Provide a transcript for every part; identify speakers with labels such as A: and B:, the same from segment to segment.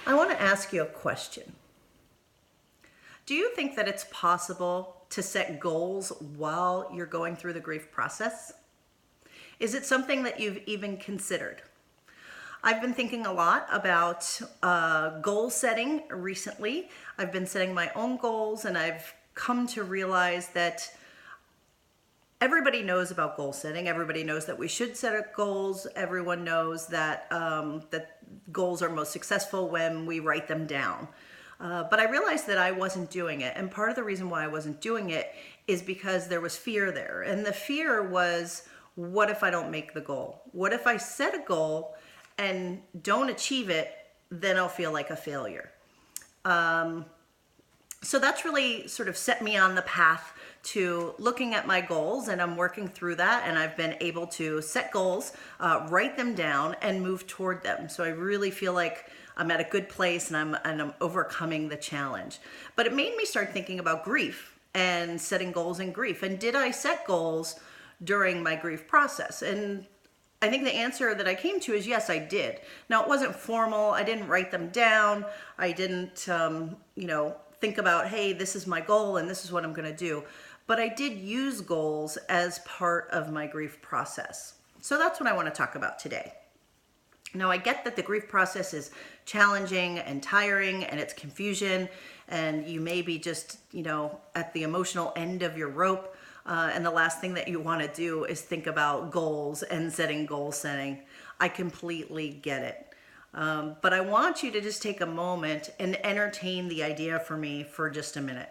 A: I want to ask you a question. Do you think that it's possible to set goals while you're going through the grief process? Is it something that you've even considered? I've been thinking a lot about goal setting recently. I've been setting my own goals, and I've come to realize that everybody knows about goal setting. Everybody knows that we should set goals. Everyone knows that that goals are most successful when we write them down. But I realized that I wasn't doing it. And part of the reason why I wasn't doing it is because there was fear there. And the fear was, what if I don't make the goal? What if I set a goal and don't achieve it? Then I'll feel like a failure. So that's really sort of set me on the path to looking at my goals, and I'm working through that, and I've been able to set goals, write them down, and move toward them. So I really feel like I'm at a good place, and I'm overcoming the challenge. But it made me start thinking about grief and setting goals in grief. And did I set goals during my grief process? And I think the answer that I came to is yes, I did. Now, it wasn't formal. I didn't write them down. I didn't, think about, hey, this is my goal and this is what I'm going to do. But I did use goals as part of my grief process. So that's what I want to talk about today. Now, I get that the grief process is challenging and tiring, and it's confusion, and you may be just, at the emotional end of your rope. And the last thing that you want to do is think about goals and goal setting. I completely get it. But I want you to just take a moment and entertain the idea for me for just a minute.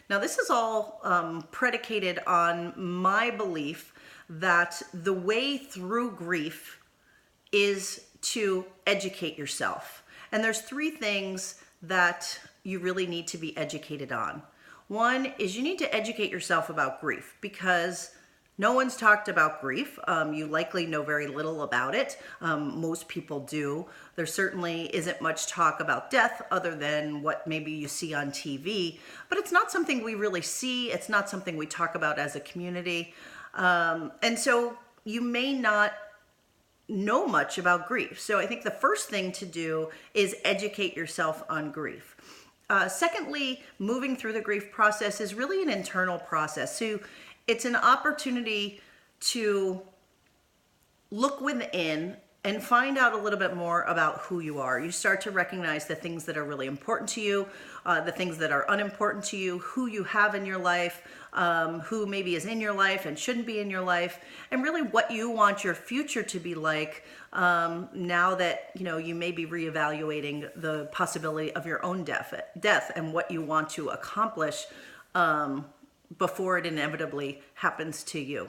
A: Now, this is all predicated on my belief that the way through grief is to educate yourself. And there's three things that you really need to be educated on. One is you need to educate yourself about grief, because no one's talked about grief. You likely know very little about it. Most people do. There certainly isn't much talk about death other than what maybe you see on TV, but it's not something we really see. It's not something we talk about as a community. And so you may not know much about grief. So I think the first thing to do is educate yourself on grief. Secondly, moving through the grief process is really an internal process. So it's an opportunity to look within and find out a little bit more about who you are. You start to recognize the things that are really important to you, the things that are unimportant to you, who you have in your life, who maybe is in your life and shouldn't be in your life, and really what you want your future to be like now that you may be reevaluating the possibility of your own death and what you want to accomplish before it inevitably happens to you.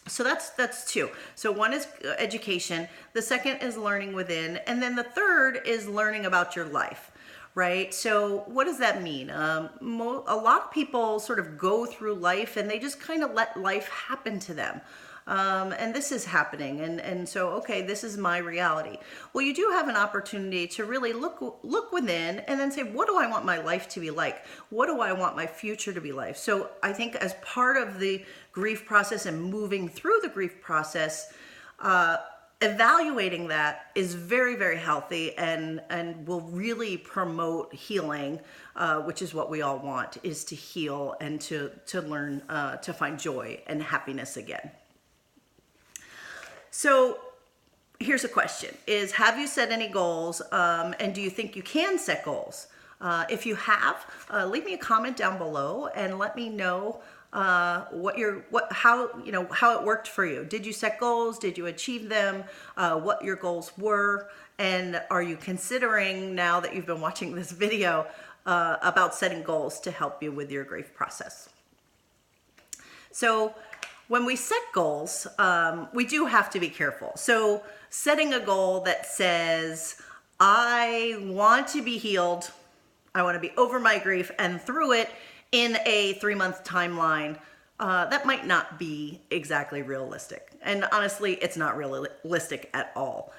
A: So that's two. So one is education. The second is learning within. And then the third is learning about your life, right? So what does that mean? A lot of people sort of go through life and they just kind of let life happen to them. And this is happening. And so, okay, this is my reality. Well, you do have an opportunity to really look within and then say, what do I want my life to be like? What do I want my future to be like? So I think as part of the grief process and moving through the grief process, evaluating that is very, very healthy and will really promote healing, which is what we all want, is to heal and to learn to find joy and happiness again. So here's a question, is have you set any goals, and do you think you can set goals? If you have, leave me a comment down below and let me know how it worked for you. Did you set goals? Did you achieve them? What your goals were? And are you considering, now that you've been watching this video, about setting goals to help you with your grief process? So when we set goals, we do have to be careful. So setting a goal that says, I want to be healed, I want to be over my grief and through it in a 3-month timeline, that might not be exactly realistic. And honestly, it's not realistic at all.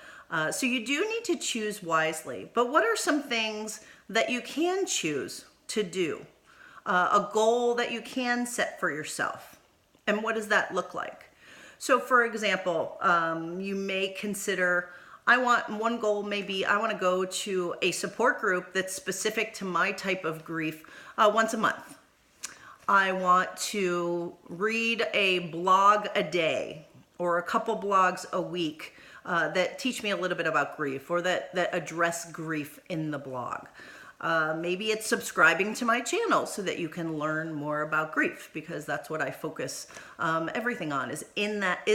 A: So you do need to choose wisely. But what are some things that you can choose to do? A goal that you can set for yourself. And what does that look like? So for example, you may consider, I want one goal, maybe I want to go to a support group that's specific to my type of grief once a month. I want to read a blog a day or a couple blogs a week that teach me a little bit about grief or that address grief in the blog. Maybe it's subscribing to my channel so that you can learn more about grief, because that's what I focus everything on, is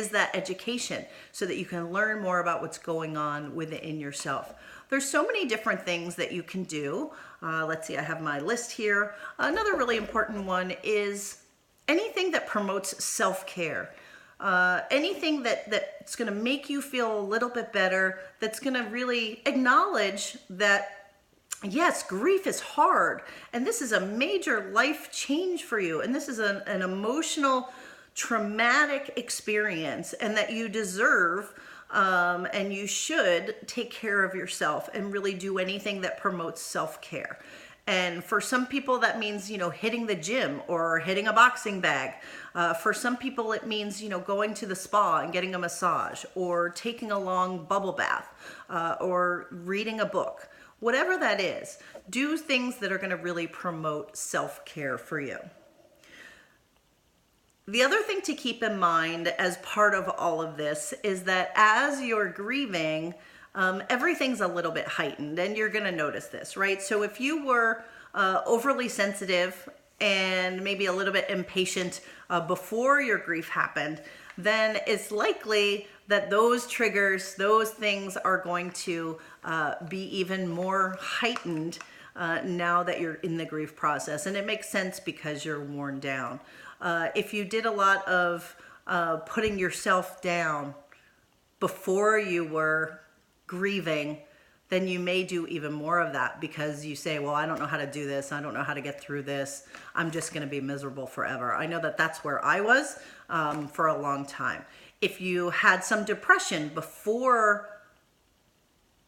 A: that education, so that you can learn more about what's going on within yourself. There's so many different things that you can do. Let's see, I have my list here. Another really important one is anything that promotes self-care. Anything that's going to make you feel a little bit better, that's going to really acknowledge that yes, grief is hard, and this is a major life change for you, and this is an emotional, traumatic experience, and that you deserve and you should take care of yourself and really do anything that promotes self-care. And for some people that means, hitting the gym or hitting a boxing bag. For some people it means, going to the spa and getting a massage, or taking a long bubble bath, or reading a book. Whatever that is, do things that are going to really promote self-care for you. The other thing to keep in mind as part of all of this is that as you're grieving, everything's a little bit heightened, and you're going to notice this, right? So if you were overly sensitive and maybe a little bit impatient before your grief happened, then it's likely that those triggers, those things are going to be even more heightened now that you're in the grief process. And it makes sense because you're worn down. If you did a lot of putting yourself down before you were grieving, then you may do even more of that, because you say, well, I don't know how to do this. I don't know how to get through this. I'm just going to be miserable forever. I know that that's where I was for a long time. If you had some depression before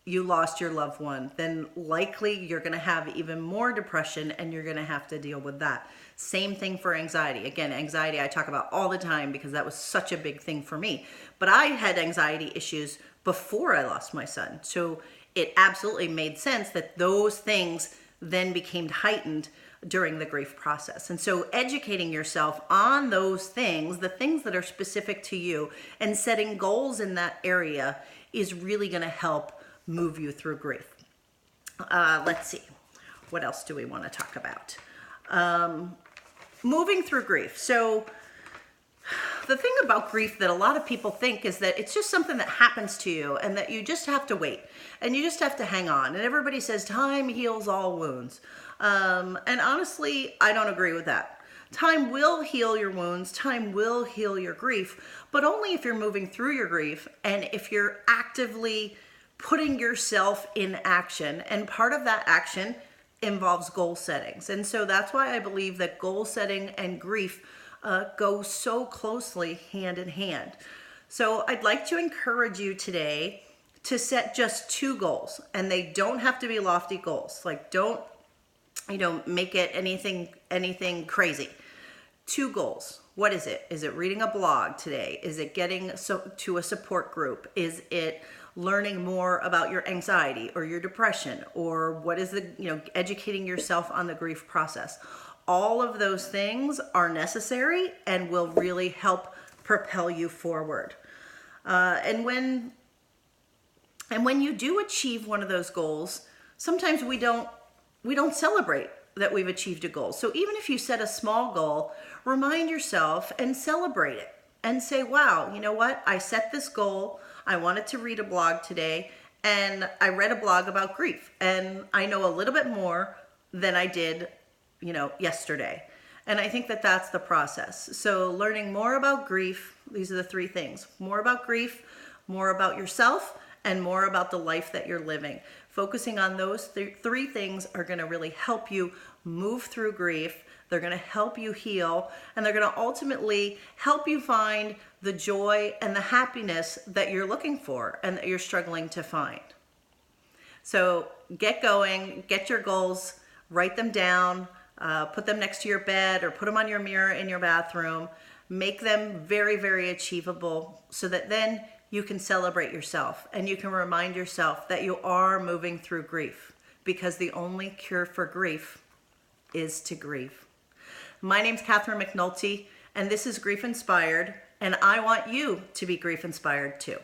A: you lost your loved one, then likely you're going to have even more depression, and you're going to have to deal with that. Same thing for anxiety. Again, anxiety I talk about all the time because that was such a big thing for me. But I had anxiety issues before I lost my son. So it absolutely made sense that those things then became heightened during the grief process. And so educating yourself on those things, the things that are specific to you, and setting goals in that area is really going to help move you through grief. Let's see. What else do we want to talk about? Moving through grief. So the thing about grief that a lot of people think is that it's just something that happens to you, and that you just have to wait and you just have to hang on. And everybody says time heals all wounds. And honestly, I don't agree with that. Time will heal your wounds. Time will heal your grief, but only if you're moving through your grief and if you're actively putting yourself in action. And part of that action involves goal settings. And so that's why I believe that goal setting and grief go so closely hand in hand. So I'd like to encourage you today to set just 2 goals, and they don't have to be lofty goals. Like, don't make it anything crazy. 2 goals. What is it? Is it reading a blog today? Is it getting to a support group? Is it learning more about your anxiety or your depression? Or what is educating yourself on the grief process? All of those things are necessary and will really help propel you forward. And when you do achieve one of those goals, sometimes we don't celebrate that we've achieved a goal. So even if you set a small goal, remind yourself and celebrate it and say, wow, you know what? I set this goal. I wanted to read a blog today, and I read a blog about grief, and I know a little bit more than I did yesterday. And I think that that's the process. So learning more about grief, these are the 3 things: more about grief, more about yourself, and more about the life that you're living. Focusing on those 3 things are going to really help you move through grief. They're going to help you heal, and they're going to ultimately help you find the joy and the happiness that you're looking for and that you're struggling to find. So get going, get your goals, write them down, put them next to your bed or put them on your mirror in your bathroom. Make them very, very achievable so that then you can celebrate yourself and you can remind yourself that you are moving through grief, because the only cure for grief is to grieve. My name's Catherine McNulty, and this is Grief Inspired, and I want you to be grief inspired too.